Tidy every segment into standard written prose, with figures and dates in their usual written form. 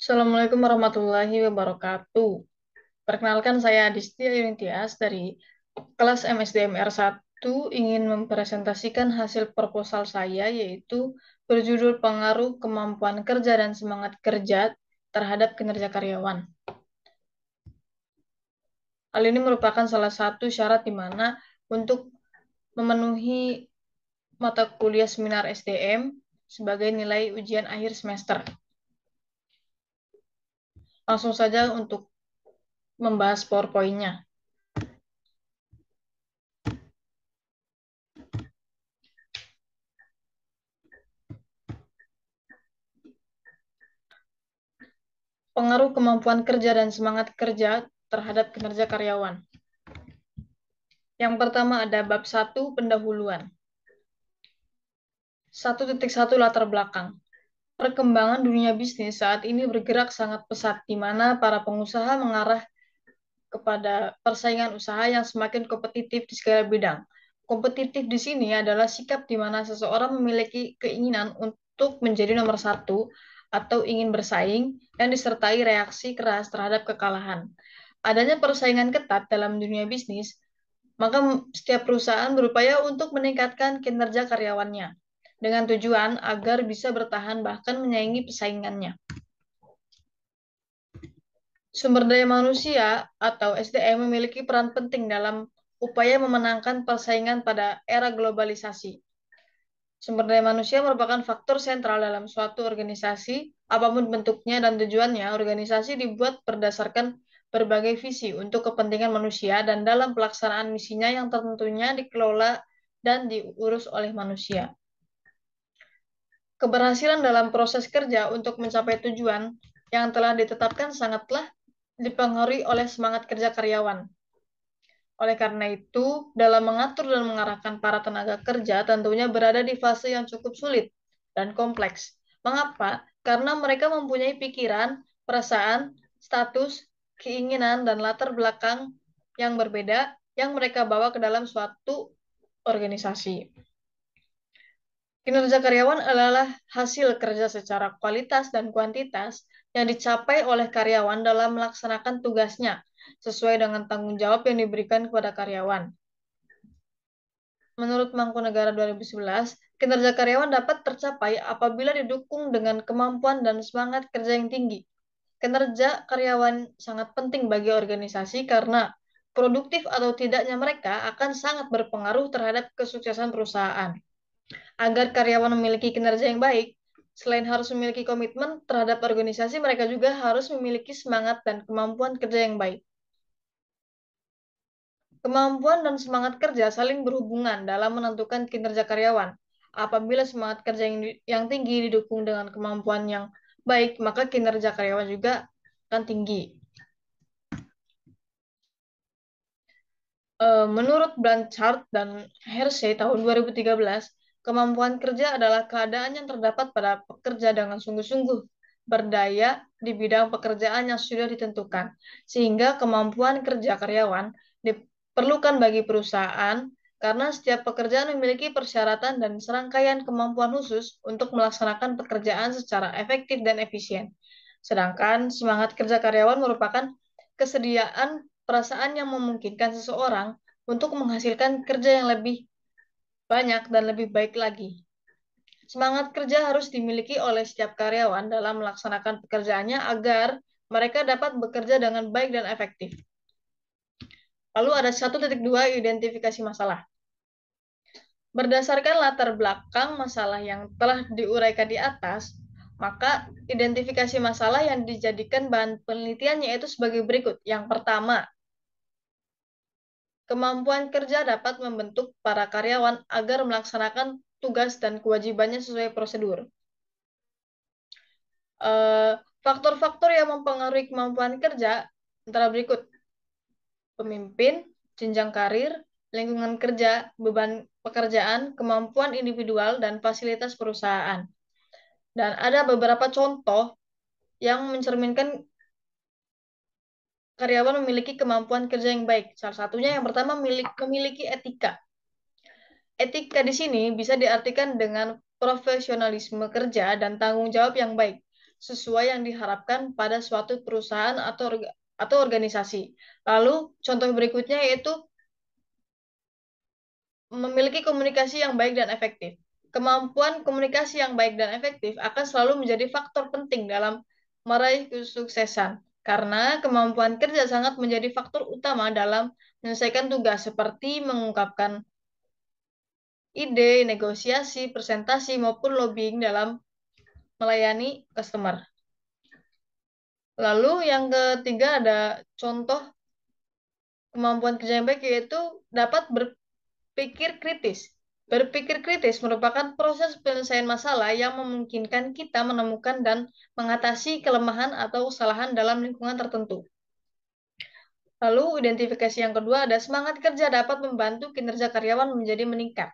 Assalamualaikum warahmatullahi wabarakatuh. Perkenalkan saya Adistia Yunitias dari kelas MSDMR 1 ingin mempresentasikan hasil proposal saya yaitu berjudul Pengaruh Kemampuan Kerja dan Semangat Kerja terhadap Kinerja Karyawan. Hal ini merupakan salah satu syarat di mana untuk memenuhi mata kuliah seminar SDM sebagai nilai ujian akhir semester. Langsung saja untuk membahas PowerPoint-nya. Pengaruh kemampuan kerja dan semangat kerja terhadap kinerja karyawan. Yang pertama ada bab 1 pendahuluan. 1.1 latar belakang. Perkembangan dunia bisnis saat ini bergerak sangat pesat, di mana para pengusaha mengarah kepada persaingan usaha yang semakin kompetitif di segala bidang. Kompetitif di sini adalah sikap di mana seseorang memiliki keinginan untuk menjadi nomor satu atau ingin bersaing dan disertai reaksi keras terhadap kekalahan. Adanya persaingan ketat dalam dunia bisnis, maka setiap perusahaan berupaya untuk meningkatkan kinerja karyawannya dengan tujuan agar bisa bertahan bahkan menyaingi pesaingannya. Sumber daya manusia atau SDM memiliki peran penting dalam upaya memenangkan persaingan pada era globalisasi. Sumber daya manusia merupakan faktor sentral dalam suatu organisasi, apapun bentuknya dan tujuannya. Organisasi dibuat berdasarkan berbagai visi untuk kepentingan manusia dan dalam pelaksanaan misinya yang tentunya dikelola dan diurus oleh manusia. Keberhasilan dalam proses kerja untuk mencapai tujuan yang telah ditetapkan sangatlah dipengaruhi oleh semangat kerja karyawan. Oleh karena itu, dalam mengatur dan mengarahkan para tenaga kerja tentunya berada di fase yang cukup sulit dan kompleks. Mengapa? Karena mereka mempunyai pikiran, perasaan, status, keinginan, dan latar belakang yang berbeda yang mereka bawa ke dalam suatu organisasi. Kinerja karyawan adalah hasil kerja secara kualitas dan kuantitas yang dicapai oleh karyawan dalam melaksanakan tugasnya sesuai dengan tanggung jawab yang diberikan kepada karyawan. Menurut Mangkunegara 2011, kinerja karyawan dapat tercapai apabila didukung dengan kemampuan dan semangat kerja yang tinggi. Kinerja karyawan sangat penting bagi organisasi karena produktif atau tidaknya mereka akan sangat berpengaruh terhadap kesuksesan perusahaan. Agar karyawan memiliki kinerja yang baik, selain harus memiliki komitmen terhadap organisasi, mereka juga harus memiliki semangat dan kemampuan kerja yang baik. Kemampuan dan semangat kerja saling berhubungan dalam menentukan kinerja karyawan. Apabila semangat kerja yang tinggi didukung dengan kemampuan yang baik, maka kinerja karyawan juga akan tinggi. Menurut Blanchard dan Hersey tahun 2013, kemampuan kerja adalah keadaan yang terdapat pada pekerja dengan sungguh-sungguh berdaya di bidang pekerjaan yang sudah ditentukan, sehingga kemampuan kerja karyawan diperlukan bagi perusahaan karena setiap pekerjaan memiliki persyaratan dan serangkaian kemampuan khusus untuk melaksanakan pekerjaan secara efektif dan efisien. Sedangkan semangat kerja karyawan merupakan kesediaan perasaan yang memungkinkan seseorang untuk menghasilkan kerja yang lebih banyak dan lebih baik lagi. Semangat kerja harus dimiliki oleh setiap karyawan dalam melaksanakan pekerjaannya agar mereka dapat bekerja dengan baik dan efektif. Lalu ada 1.2 identifikasi masalah. Berdasarkan latar belakang masalah yang telah diuraikan di atas, maka identifikasi masalah yang dijadikan bahan penelitian yaitu sebagai berikut. Yang pertama, kemampuan kerja dapat membentuk para karyawan agar melaksanakan tugas dan kewajibannya sesuai prosedur. Faktor-faktor yang mempengaruhi kemampuan kerja antara berikut: pemimpin, jenjang karir, lingkungan kerja, beban pekerjaan, kemampuan individual, dan fasilitas perusahaan. Dan ada beberapa contoh yang mencerminkan karyawan memiliki kemampuan kerja yang baik. Salah satunya yang pertama memiliki etika. Etika di sini bisa diartikan dengan profesionalisme kerja dan tanggung jawab yang baik. sesuai yang diharapkan pada suatu perusahaan atau organisasi. Lalu contoh berikutnya yaitu memiliki komunikasi yang baik dan efektif. Kemampuan komunikasi yang baik dan efektif akan selalu menjadi faktor penting dalam meraih kesuksesan, karena kemampuan kerja sangat menjadi faktor utama dalam menyelesaikan tugas seperti mengungkapkan ide, negosiasi, presentasi, maupun lobbying dalam melayani customer. Lalu yang ketiga ada contoh kemampuan kerja yang baik yaitu dapat berpikir kritis. Berpikir kritis merupakan proses penyelesaian masalah yang memungkinkan kita menemukan dan mengatasi kelemahan atau kesalahan dalam lingkungan tertentu. Lalu, identifikasi yang kedua ada semangat kerja dapat membantu kinerja karyawan menjadi meningkat.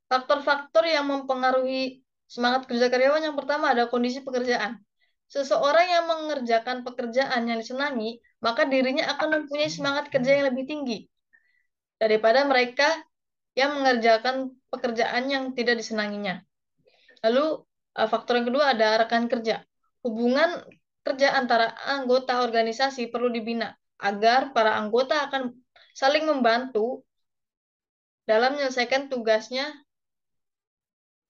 Faktor-faktor yang mempengaruhi semangat kerja karyawan yang pertama ada kondisi pekerjaan. Seseorang yang mengerjakan pekerjaan yang disenangi, maka dirinya akan mempunyai semangat kerja yang lebih tinggi daripada mereka yang mengerjakan pekerjaan yang tidak disenanginya. Lalu faktor yang kedua ada rekan kerja. Hubungan kerja antara anggota organisasi perlu dibina agar para anggota akan saling membantu dalam menyelesaikan tugasnya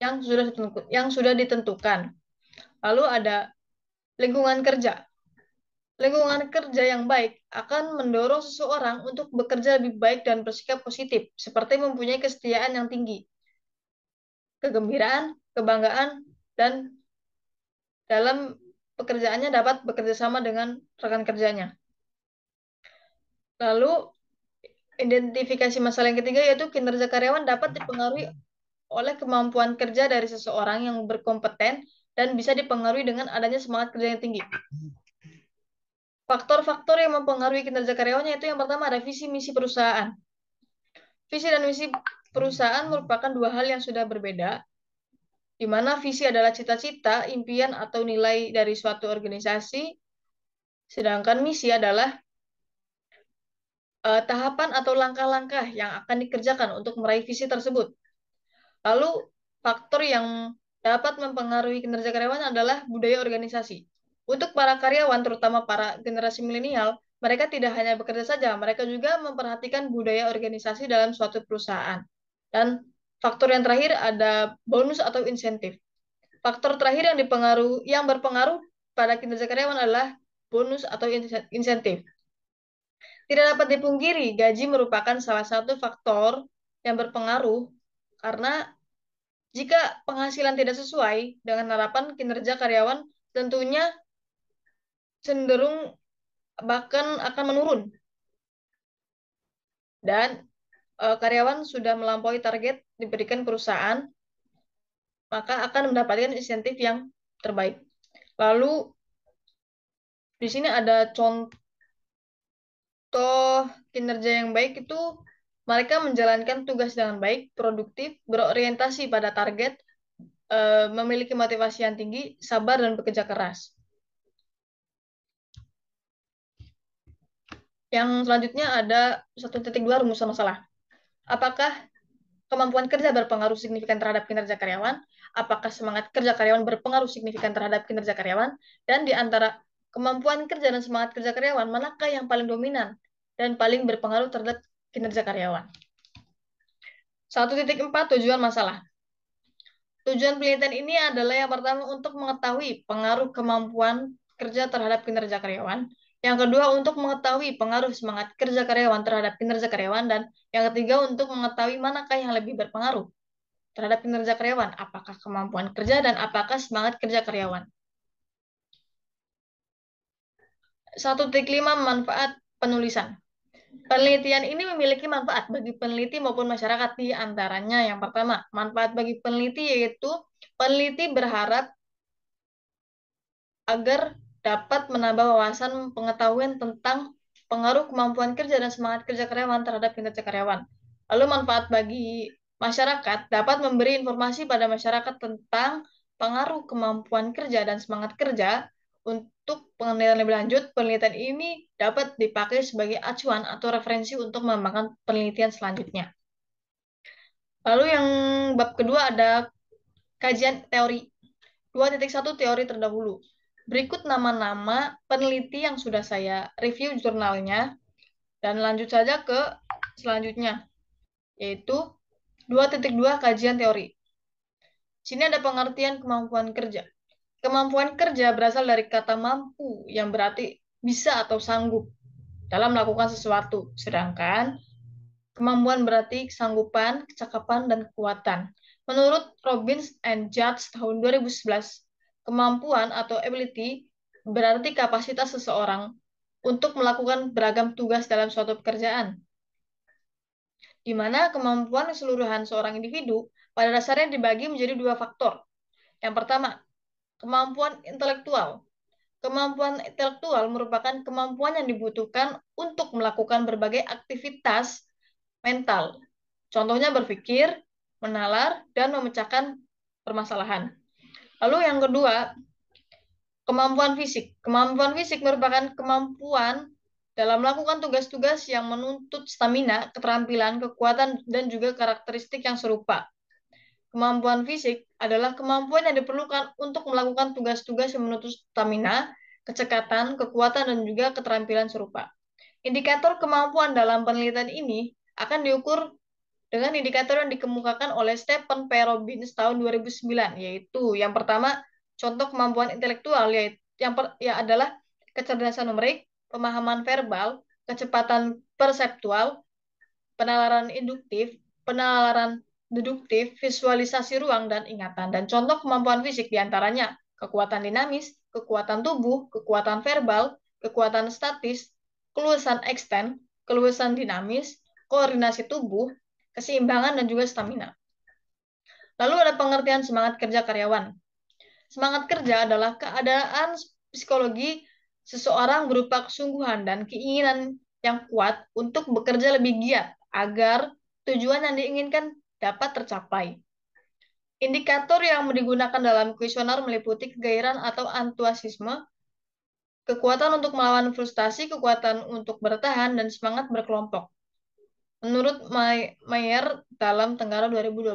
yang sudah ditentukan. Lalu ada lingkungan kerja. Lingkungan kerja yang baik akan mendorong seseorang untuk bekerja lebih baik dan bersikap positif, seperti mempunyai kesetiaan yang tinggi, kegembiraan, kebanggaan, dan dalam pekerjaannya dapat bekerja sama dengan rekan kerjanya. Lalu, identifikasi masalah yang ketiga yaitu kinerja karyawan dapat dipengaruhi oleh kemampuan kerja dari seseorang yang berkompeten dan bisa dipengaruhi dengan adanya semangat kerja yang tinggi. Faktor-faktor yang mempengaruhi kinerja karyawan yaitu yang pertama ada visi misi perusahaan. Visi dan misi perusahaan merupakan dua hal yang sudah berbeda, di mana visi adalah cita-cita, impian, atau nilai dari suatu organisasi, sedangkan misi adalah tahapan atau langkah-langkah yang akan dikerjakan untuk meraih visi tersebut. Lalu, faktor yang dapat mempengaruhi kinerja karyawan adalah budaya organisasi. Untuk para karyawan, terutama para generasi milenial, mereka tidak hanya bekerja saja, mereka juga memperhatikan budaya organisasi dalam suatu perusahaan. Dan faktor yang terakhir ada bonus atau insentif. Faktor terakhir yang berpengaruh pada kinerja karyawan adalah bonus atau insentif. Tidak dapat dipungkiri, gaji merupakan salah satu faktor yang berpengaruh karena jika penghasilan tidak sesuai dengan harapan kinerja karyawan, tentunya cenderung bahkan akan menurun. Dan karyawan sudah melampaui target diberikan perusahaan, maka akan mendapatkan insentif yang terbaik. Lalu, di sini ada contoh kinerja yang baik itu mereka menjalankan tugas dengan baik, produktif, berorientasi pada target, memiliki motivasi yang tinggi, sabar, dan bekerja keras. Yang selanjutnya ada 1.2 rumusan masalah. Apakah kemampuan kerja berpengaruh signifikan terhadap kinerja karyawan? Apakah semangat kerja karyawan berpengaruh signifikan terhadap kinerja karyawan? Dan di antara kemampuan kerja dan semangat kerja karyawan, manakah yang paling dominan dan paling berpengaruh terhadap kinerja karyawan? 1.4 tujuan masalah. Tujuan penelitian ini adalah yang pertama untuk mengetahui pengaruh kemampuan kerja terhadap kinerja karyawan. Yang kedua untuk mengetahui pengaruh semangat kerja karyawan terhadap kinerja karyawan. Dan yang ketiga untuk mengetahui manakah yang lebih berpengaruh terhadap kinerja karyawan. Apakah kemampuan kerja dan apakah semangat kerja karyawan. 1.5 manfaat penulisan. Penelitian ini memiliki manfaat bagi peneliti maupun masyarakat, di antaranya yang pertama, manfaat bagi peneliti yaitu peneliti berharap agar dapat menambah wawasan pengetahuan tentang pengaruh kemampuan kerja dan semangat kerja karyawan terhadap kinerja karyawan. Lalu manfaat bagi masyarakat dapat memberi informasi pada masyarakat tentang pengaruh kemampuan kerja dan semangat kerja. Untuk penelitian lebih lanjut, penelitian ini dapat dipakai sebagai acuan atau referensi untuk mengembangkan penelitian selanjutnya. Lalu yang bab kedua ada kajian teori. 2.1 teori terdahulu. Berikut nama-nama peneliti yang sudah saya review jurnalnya, dan lanjut saja ke selanjutnya, yaitu 2.2 kajian teori. Sini ada pengertian kemampuan kerja. Kemampuan kerja berasal dari kata mampu, yang berarti bisa atau sanggup dalam melakukan sesuatu. Sedangkan kemampuan berarti kesanggupan, kecakapan, dan kekuatan. Menurut Robbins and Judge tahun 2011, kemampuan atau ability berarti kapasitas seseorang untuk melakukan beragam tugas dalam suatu pekerjaan, di mana kemampuan keseluruhan seorang individu pada dasarnya dibagi menjadi dua faktor. Yang pertama, kemampuan intelektual. Kemampuan intelektual merupakan kemampuan yang dibutuhkan untuk melakukan berbagai aktivitas mental. Contohnya berpikir, menalar, dan memecahkan permasalahan. Lalu yang kedua, kemampuan fisik. Kemampuan fisik merupakan kemampuan dalam melakukan tugas-tugas yang menuntut stamina, keterampilan, kekuatan, dan juga karakteristik yang serupa. Kemampuan fisik adalah kemampuan yang diperlukan untuk melakukan tugas-tugas yang menuntut stamina, kecekatan, kekuatan, dan juga keterampilan serupa. Indikator kemampuan dalam penelitian ini akan diukur dengan indikator yang dikemukakan oleh Stephen P. Robbins tahun 2009, yaitu yang pertama, contoh kemampuan intelektual, yaitu yang adalah kecerdasan numerik, pemahaman verbal, kecepatan perseptual, penalaran induktif, penalaran deduktif, visualisasi ruang, dan ingatan. Dan contoh kemampuan fisik diantaranya kekuatan dinamis, kekuatan tubuh, kekuatan verbal, kekuatan statis, keluasan eksten, keluasan dinamis, koordinasi tubuh, keseimbangan, dan juga stamina. Lalu ada pengertian semangat kerja karyawan. Semangat kerja adalah keadaan psikologi seseorang berupa kesungguhan dan keinginan yang kuat untuk bekerja lebih giat agar tujuan yang diinginkan dapat tercapai. Indikator yang digunakan dalam kuesioner meliputi kegairahan atau antusiasme, kekuatan untuk melawan frustasi, kekuatan untuk bertahan, dan semangat berkelompok. Menurut Mayer dalam Tenggara 2012.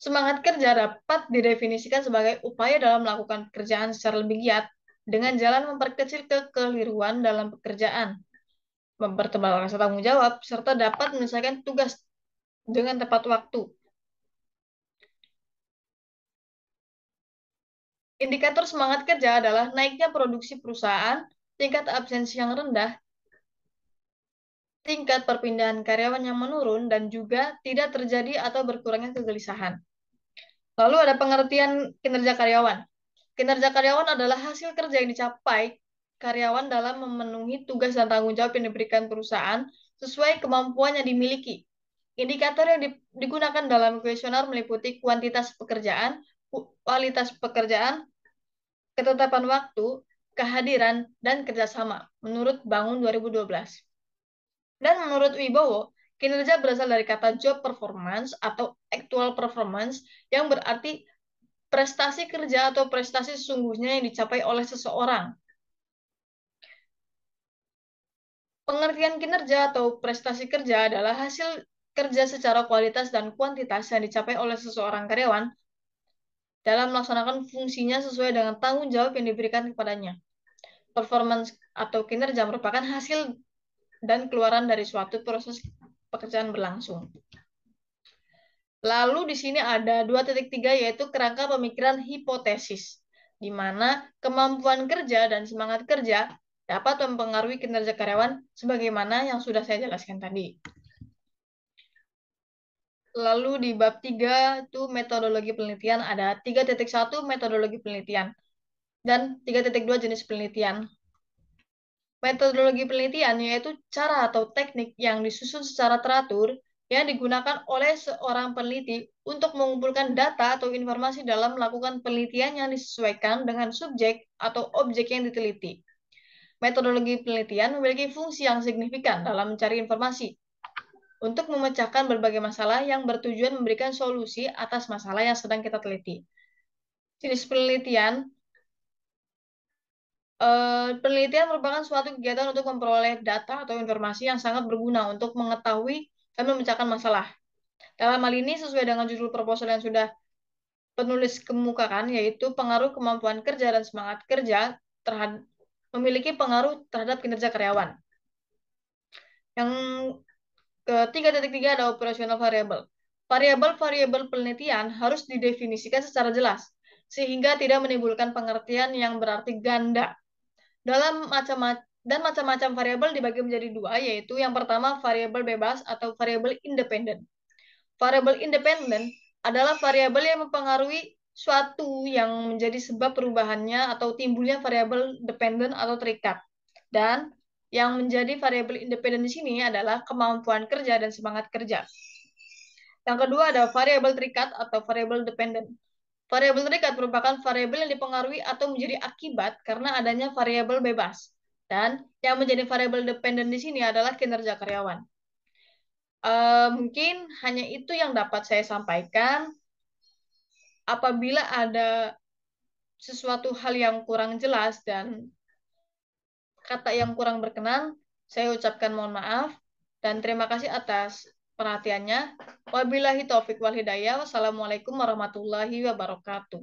Semangat kerja dapat didefinisikan sebagai upaya dalam melakukan pekerjaan secara lebih giat dengan jalan memperkecil kekeliruan dalam pekerjaan, mempertebal rasa tanggung jawab, serta dapat menyelesaikan tugas dengan tepat waktu. Indikator semangat kerja adalah naiknya produksi perusahaan, tingkat absensi yang rendah, tingkat perpindahan karyawan yang menurun, dan juga tidak terjadi atau berkurangnya kegelisahan. Lalu ada pengertian kinerja karyawan. Kinerja karyawan adalah hasil kerja yang dicapai karyawan dalam memenuhi tugas dan tanggung jawab yang diberikan perusahaan sesuai kemampuan yang dimiliki. Indikator yang digunakan dalam kuesioner meliputi kuantitas pekerjaan, kualitas pekerjaan, ketetapan waktu, kehadiran, dan kerjasama, menurut Bangun 2012. Dan menurut Wibowo, kinerja berasal dari kata job performance atau actual performance yang berarti prestasi kerja atau prestasi sesungguhnya yang dicapai oleh seseorang. Pengertian kinerja atau prestasi kerja adalah hasil kerja secara kualitas dan kuantitas yang dicapai oleh seseorang karyawan dalam melaksanakan fungsinya sesuai dengan tanggung jawab yang diberikan kepadanya. Performance atau kinerja merupakan hasil dan keluaran dari suatu proses pekerjaan berlangsung. Lalu di sini ada 2.3, yaitu kerangka pemikiran hipotesis, di mana kemampuan kerja dan semangat kerja dapat mempengaruhi kinerja karyawan sebagaimana yang sudah saya jelaskan tadi. Lalu di bab 3 itu metodologi penelitian, ada 3.1 metodologi penelitian dan 3.2 jenis penelitian. Metodologi penelitian yaitu cara atau teknik yang disusun secara teratur yang digunakan oleh seorang peneliti untuk mengumpulkan data atau informasi dalam melakukan penelitian yang disesuaikan dengan subjek atau objek yang diteliti. Metodologi penelitian memiliki fungsi yang signifikan dalam mencari informasi untuk memecahkan berbagai masalah yang bertujuan memberikan solusi atas masalah yang sedang kita teliti. Jenis penelitian penelitian merupakan suatu kegiatan untuk memperoleh data atau informasi yang sangat berguna untuk mengetahui dan memecahkan masalah. Dalam hal ini, sesuai dengan judul proposal yang sudah penulis kemukakan, yaitu pengaruh kemampuan kerja dan semangat kerja terhadap memiliki pengaruh terhadap kinerja karyawan. Yang ke-3.3 ada operational variable. Variabel-variabel penelitian harus didefinisikan secara jelas, sehingga tidak menimbulkan pengertian yang berarti ganda. Macam-macam variabel dibagi menjadi dua, yaitu yang pertama variabel bebas atau variabel independen. Variabel independen adalah variabel yang mempengaruhi suatu yang menjadi sebab perubahannya atau timbulnya variabel dependen atau terikat. Dan yang menjadi variabel independen di sini adalah kemampuan kerja dan semangat kerja. Yang kedua ada variabel terikat atau variabel dependen. Variabel terikat merupakan variabel yang dipengaruhi atau menjadi akibat karena adanya variabel bebas. Dan yang menjadi variabel dependen di sini adalah kinerja karyawan. Mungkin hanya itu yang dapat saya sampaikan. Apabila ada sesuatu hal yang kurang jelas dan kata yang kurang berkenan, saya ucapkan mohon maaf dan terima kasih atas perhatiannya. Wabillahi taufik wal hidayah. Wassalamualaikum warahmatullahi wabarakatuh.